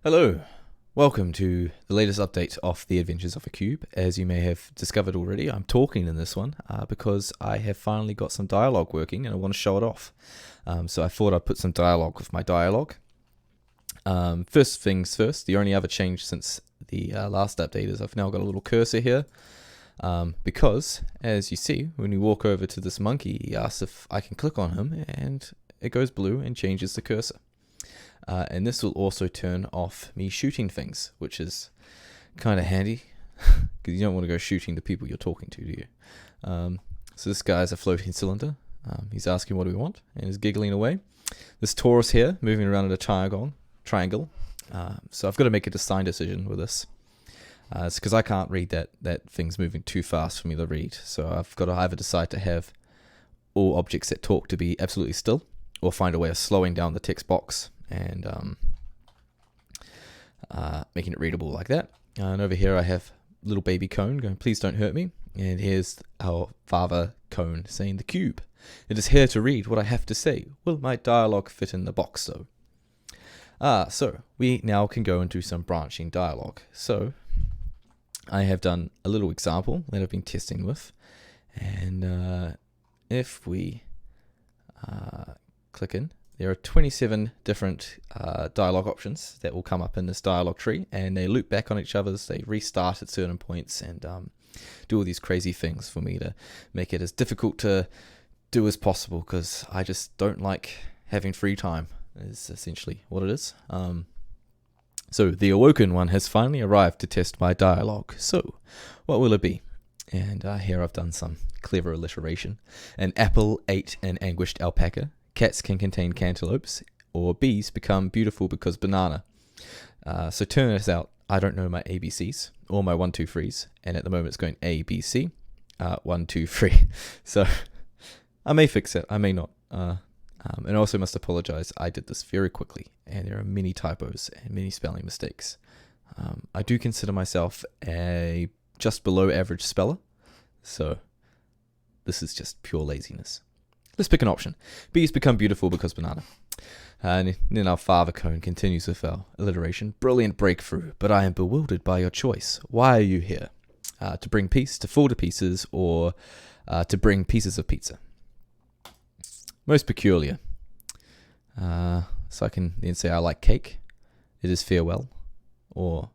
Hello, welcome to the latest update of The Adventures of a Cube. As you may have discovered already, I'm talking in this one because I have finally got some dialogue working and I want to show it off. So I thought I'd put some dialogue with my dialogue. First things first, the only other change since the last update is I've now got a little cursor here. Because, as you see, when you walk over to this monkey, he asks if I can click on him and it goes blue and changes the cursor. And this will also turn off me shooting things, which is kind of handy because you don't want to go shooting the people you're talking to, do you? So this guy's a floating cylinder. He's asking what do we want and is giggling away. This torus here moving around in a triangle. So I've got to make a design decision with this. It's because I can't read that thing's moving too fast for me to read. So I've got to either decide to have all objects that talk to be absolutely still or find a way of slowing down the text box and making it readable like that. And over here I have little baby Cone going, please don't hurt me. And here's our father Cone saying, the cube. It is here to read what I have to say. Will my dialogue fit in the box though? So we now can go into some branching dialogue. So I have done a little example that I've been testing with. And if we click in, there are 27 different dialogue options that will come up in this dialogue tree, and they loop back on each other's, they restart at certain points, and do all these crazy things for me to make it as difficult to do as possible, because I just don't like having free time, is essentially what it is. So the awoken one has finally arrived to test my dialogue. So what will it be? And here I've done some clever alliteration. An apple ate an anguished alpaca. Cats can contain cantaloupes, or bees become beautiful because banana. So turns out I don't know my ABCs or my 1, 2, 3s, and at the moment it's going A, B, C, 1, 2, 3. So I may fix it, I may not. And I also must apologize, I did this very quickly, and there are many typos and many spelling mistakes. I do consider myself a just below average speller, so this is just pure laziness. Let's pick an option. Bees become beautiful because banana. And then our father Cone continues with our alliteration. Brilliant breakthrough, but I am bewildered by your choice. Why are you here? To bring peace, to fall to pieces, or to bring pieces of pizza? Most peculiar. So I can then say I like cake. It is farewell. Or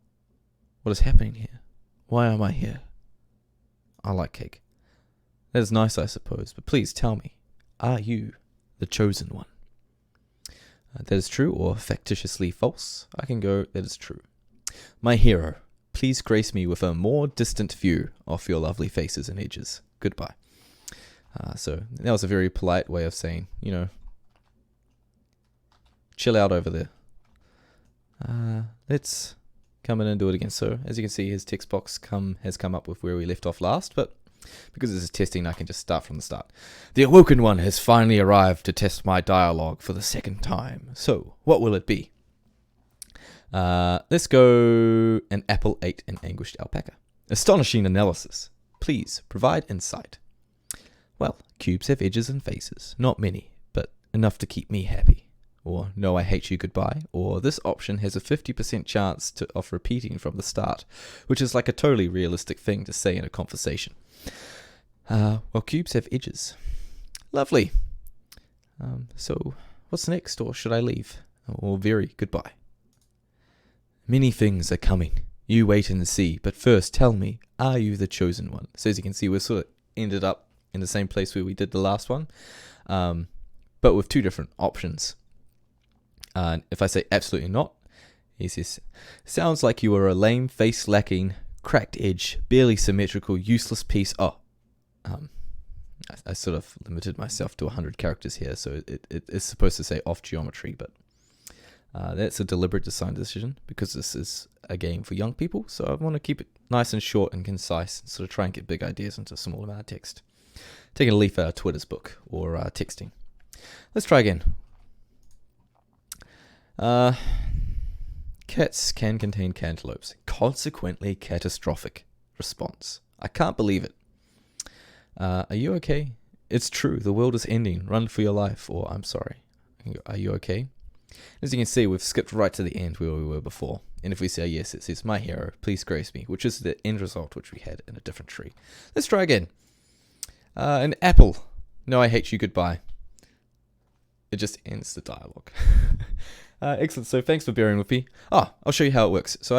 what is happening here? Why am I here? I like cake. That is nice, I suppose, but please tell me. Are you the chosen one? That is true or factitiously false. I can go, that is true. My hero, please grace me with a more distant view of your lovely faces and edges. Goodbye. So that was a very polite way of saying, chill out over there. Let's come in and do it again. So as you can see, his text box has come up with where we left off last, but because this is testing, I can just start from the start. The awoken one has finally arrived to test my dialogue for the second time. So, what will it be? Let's go an apple ate an anguished alpaca. Astonishing analysis. Please, provide insight. Well, cubes have edges and faces. Not many, but enough to keep me happy. Or, no, I hate you, goodbye. Or, this option has a 50% chance of repeating from the start, which is like a totally realistic thing to say in a conversation. Well, cubes have edges. Lovely. So, what's next, or should I leave? Or very goodbye. Many things are coming. You wait and see, but first tell me, are you the chosen one? So as you can see, we're sort of ended up in the same place where we did the last one, but with two different options. If I say absolutely not, he says, sounds like you are a lame, face-lacking, cracked edge, barely symmetrical, useless piece. I sort of limited myself to 100 characters here, so it is supposed to say off geometry, but that's a deliberate design decision because this is a game for young people, so I want to keep it nice and short and concise and sort of try and get big ideas into a small amount of text. Taking a leaf out of Twitter's book or texting. Let's try again. Cats can contain cantaloupes, consequently catastrophic. Response. I can't believe it. Are you okay? It's true, the world is ending. Run for your life. Or, I'm sorry. Are you okay? As you can see, we've skipped right to the end where we were before. And if we say yes, it says, my hero, please grace me, which is the end result which we had in a different tree. Let's try again. An apple. No, I hate you, goodbye. It just ends the dialogue. Excellent. So thanks for bearing with me. I'll show you how it works. So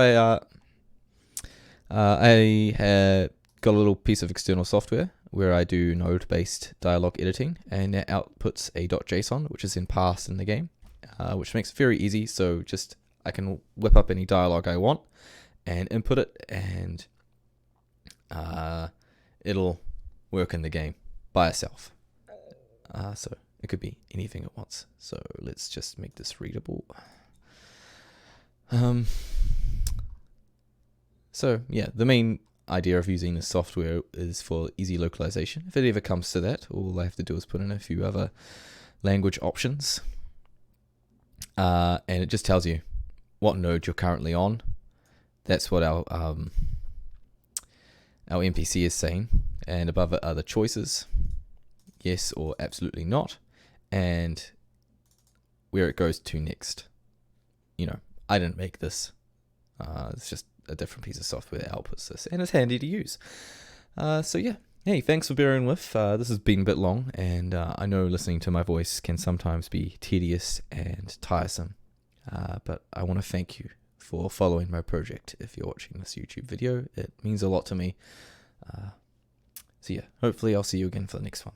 I had got a little piece of external software where I do node-based dialogue editing, and that outputs a .json, which is then passed in the game, which makes it very easy. So just I can whip up any dialogue I want and input it, and it'll work in the game by itself. So it could be anything at once. So let's just make this readable. So yeah, the main idea of using this software is for easy localization. If it ever comes to that, all I have to do is put in a few other language options. And it just tells you what node you're currently on. That's what our NPC is saying. And above it are the choices, yes or absolutely not, and where it goes to next. You know, I didn't make this. It's just a different piece of software that outputs this, and it's handy to use. So yeah, hey, thanks for bearing with. This has been a bit long, and I know listening to my voice can sometimes be tedious and tiresome, but I want to thank you for following my project. If you're watching this YouTube video, it means a lot to me. So yeah, hopefully I'll see you again for the next one.